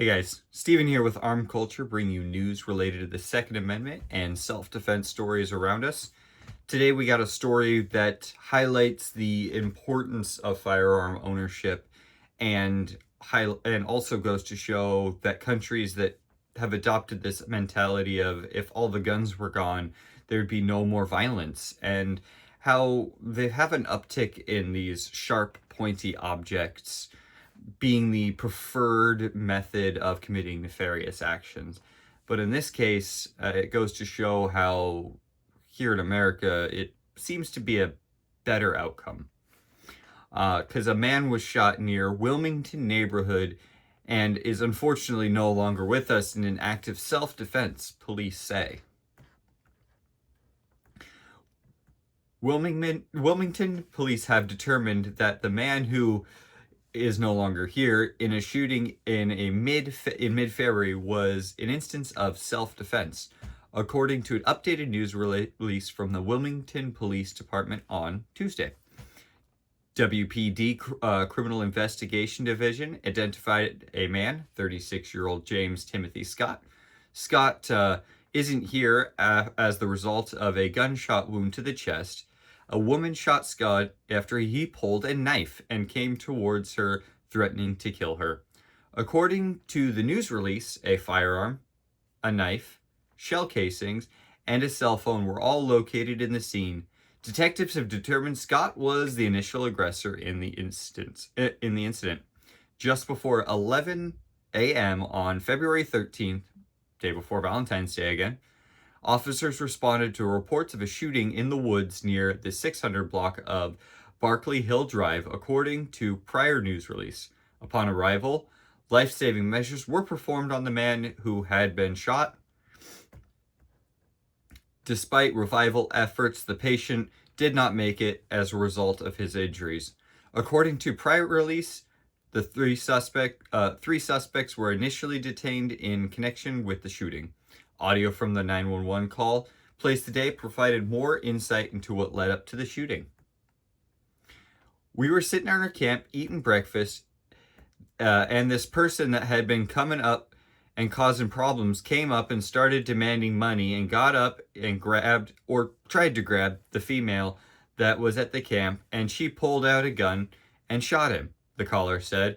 Hey guys, Steven here with Armed Culture, bringing you news related to the Second Amendment and self-defense stories around us. Today we got a story that highlights the importance of firearm ownership and also goes to show that countries that have adopted this mentality of if all the guns were gone, there'd be no more violence, and how they have an uptick in these sharp, pointy objects being the preferred method of committing nefarious actions. But in this case, it goes to show how here in America, it seems to be a better outcome. Because a man was shot near Wilmington neighborhood and is unfortunately no longer with us in an act of self-defense, police say. Wilmington police have determined that the man who is no longer here in a shooting in mid-February was an instance of self-defense, according to an updated news release from the Wilmington Police Department on Tuesday. WPD Criminal Investigation Division identified a man, 36-year-old James Timothy Scott. Scott isn't here as the result of a gunshot wound to the chest. A woman shot Scott after he pulled a knife and came towards her, threatening to kill her. According to the news release, a firearm, a knife, shell casings, and a cell phone were all located in the scene. Detectives have determined Scott was the initial aggressor in the incident. Just before 11 a.m. on February 13th, day before Valentine's Day again, officers responded to reports of a shooting in the woods near the 600 block of Barkley Hill Drive, according to prior news release. Upon arrival, life-saving measures were performed on the man who had been shot. Despite revival efforts, the patient did not make it as a result of his injuries. According to prior release, the three suspects were initially detained in connection with the shooting. Audio from the 911 call placed today provided more insight into what led up to the shooting. We were sitting in our camp eating breakfast, and this person that had been coming up and causing problems came up and started demanding money and got up and grabbed or tried to grab the female that was at the camp, and she pulled out a gun and shot him, the caller said.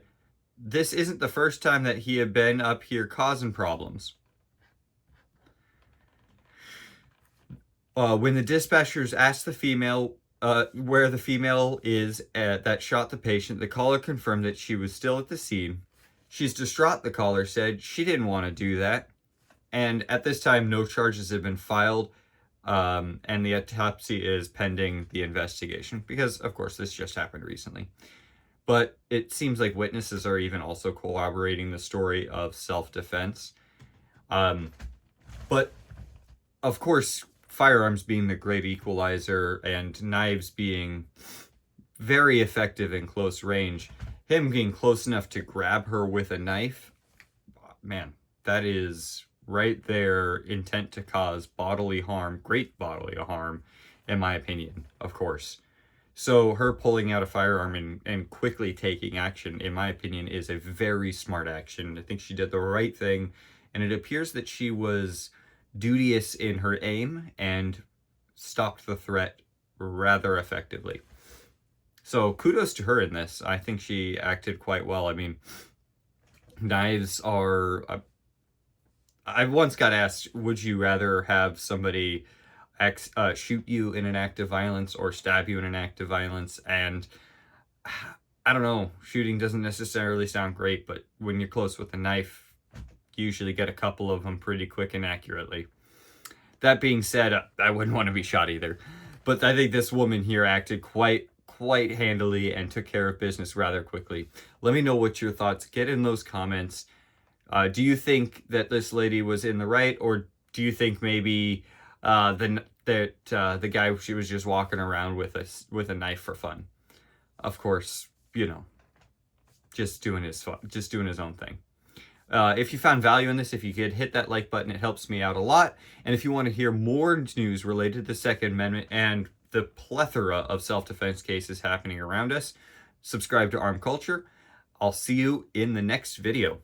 This isn't the first time that he had been up here causing problems. When the dispatchers asked the female where the female is that shot the patient, the caller confirmed that she was still at the scene. She's distraught, the caller said. She didn't want to do that. And at this time, no charges have been filed, and the autopsy is pending the investigation because, of course, this just happened recently. But it seems like witnesses are even also corroborating the story of self-defense. But, of course, firearms being the great equalizer and knives being very effective in close range, him being close enough to grab her with a knife, man, that is right there, intent to cause bodily harm, great bodily harm, in my opinion, of course. So her pulling out a firearm and quickly taking action, in my opinion, is a very smart action. I think she did the right thing, and it appears that she was duteous in her aim and stopped the threat rather effectively. So kudos to her in this. I think she acted quite well. I mean, knives are... I once got asked, would you rather have somebody shoot you in an act of violence or stab you in an act of violence? And I don't know, shooting doesn't necessarily sound great, but when you're close with a knife, you usually get a couple of them pretty quick and accurately. That being said, I wouldn't want to be shot either. But I think this woman here acted quite handily and took care of business rather quickly. Let me know what your thoughts. Get in those comments. Do you think that this lady was in the right, or do you think maybe the guy, she was just walking around with a knife for fun? Of course, you know, just doing his own thing. If you found value in this, if you could hit that like button, it helps me out a lot. And if you want to hear more news related to the Second Amendment and the plethora of self-defense cases happening around us, subscribe to Armed Culture. I'll see you in the next video.